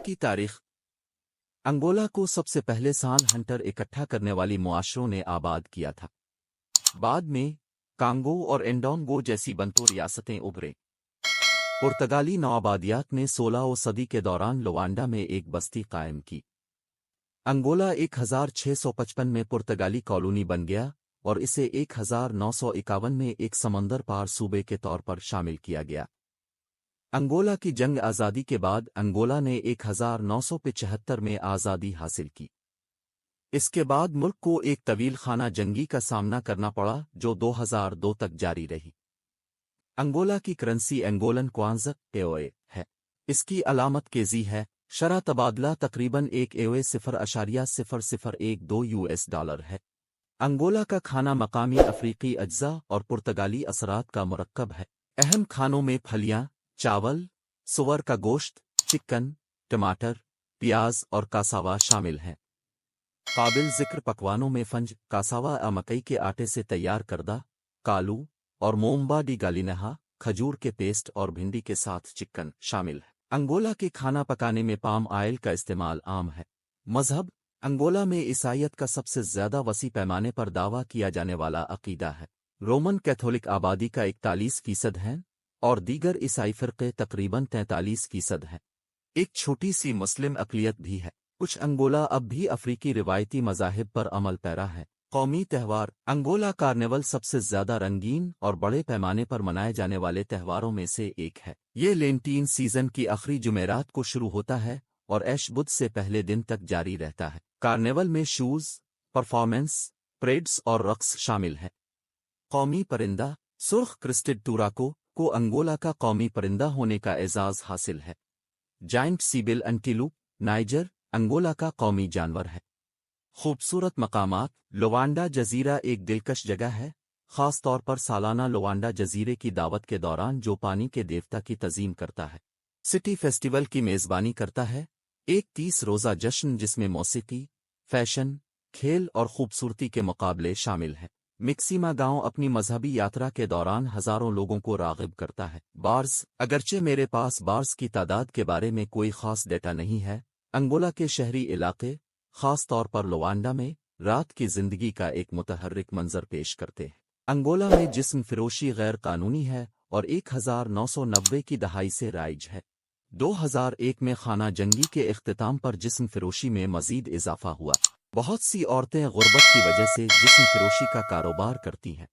की तारीख। अंगोला को सबसे पहले सान हंटर इकट्ठा करने वाली मुआशरों ने आबाद किया था। बाद में कांगो और एंडोंगो जैसी बंटू रियासतें उभरे। पुर्तगाली नौआबादियात ने 16वीं सदी के दौरान लोवांडा में एक बस्ती कायम की। अंगोला 1655 में पुर्तगाली कॉलोनी बन गया और इसे 1951 में एक समंदर पार सूबे के तौर पर शामिल किया गया। अंगोला की जंग आज़ादी के बाद अंगोला ने 1975 में आज़ादी हासिल की। इसके बाद मुल्क को एक तवील खाना जंगी का सामना करना पड़ा जो 2002 तक जारी रही। अंगोला की करेंसी एंगोलन क्वांज़ा एओए है। इसकी अलामत केजी है। शरह तबादला तकरीबन 1 एओए 0.0012 यूएस डॉलर है। अंगोला का खाना मकामी अफ्रीकी अज्जा और पुर्तगाली असरात का मुरक्कब है। अहम खानों में फलियां, चावल, सुअर का गोश्त, चिकन, टमाटर, प्याज और कासावा शामिल हैं। काबिल जिक्र पकवानों में फंज, कासावा मकई के आटे से तैयार करदा, कालू और मोम्बा डी गालिनहा, खजूर के पेस्ट और भिंडी के साथ चिकन शामिल है। अंगोला के खाना पकाने में पाम ऑयल का इस्तेमाल आम है। मजहब। अंगोला में ईसाईयत का सबसे ज्यादा वसी पैमाने पर दावा किया जाने वाला अकीदा है। रोमन कैथोलिक आबादी का 41% है और दीगर ईसाई फ़िरक़े तकरीबन 43% हैं। एक छोटी सी मुस्लिम अक़लियत भी है। कुछ अंगोला अब भी अफ्रीकी रिवायती मज़ाहिब पर अमल पैरा है। कौमी त्यौहार। अंगोला कार्निवल सबसे ज़्यादा रंगीन और बड़े पैमाने पर मनाए जाने वाले त्योहारों में से एक है। ये लेंटीन सीज़न की आखिरी जुमेरात को शुरू होता है और ऐश बुध से पहले दिन तक जारी रहता है। कार्निवल में शूज़, परफॉर्मेंस, परेड्स और रक़्स शामिल हैं। कौमी परिंदा। सुर्ख क्रिस्टेड टूराको को अंगोला का कौमी परिंदा होने का एजाज़ हासिल है। जाइंट सीबिल एंटीलूप, नाइजर, अंगोला का कौमी जानवर है। खूबसूरत मकामात। लोवांडा जजीरा एक दिलकश जगह है, ख़ास तौर पर सालाना लोवांडा जजीरे की दावत के दौरान जो पानी के देवता की तज़ीम करता है। सिटी फेस्टिवल की मेज़बानी करता है, एक 30 रोज़ा जश्न जिसमें मौसीकी, फैशन, खेल और खूबसूरती के मुकाबले शामिल हैं। मिक्सिमा गांव अपनी मजहबी यात्रा के दौरान हज़ारों लोगों को राग़िब करता है। बार्स। अगरचे मेरे पास बार्स की तादाद के बारे में कोई ख़ास डेटा नहीं है, अंगोला के शहरी इलाके, ख़ास तौर पर लोवांडा में, रात की ज़िंदगी का एक मुतहर्रिक मंजर पेश करते हैं। अंगोला में जिस्म फ़रोशी गैर कानूनी है और 1990 की दहाई से राइज है। 2001 में खाना जंगी के इख्तिताम पर जिस्म फ़रोशी में मज़ीद इजाफ़ा हुआ। बहुत सी औरतें गुर्बत की वजह से जिस्म फ़रोशी का कारोबार करती हैं।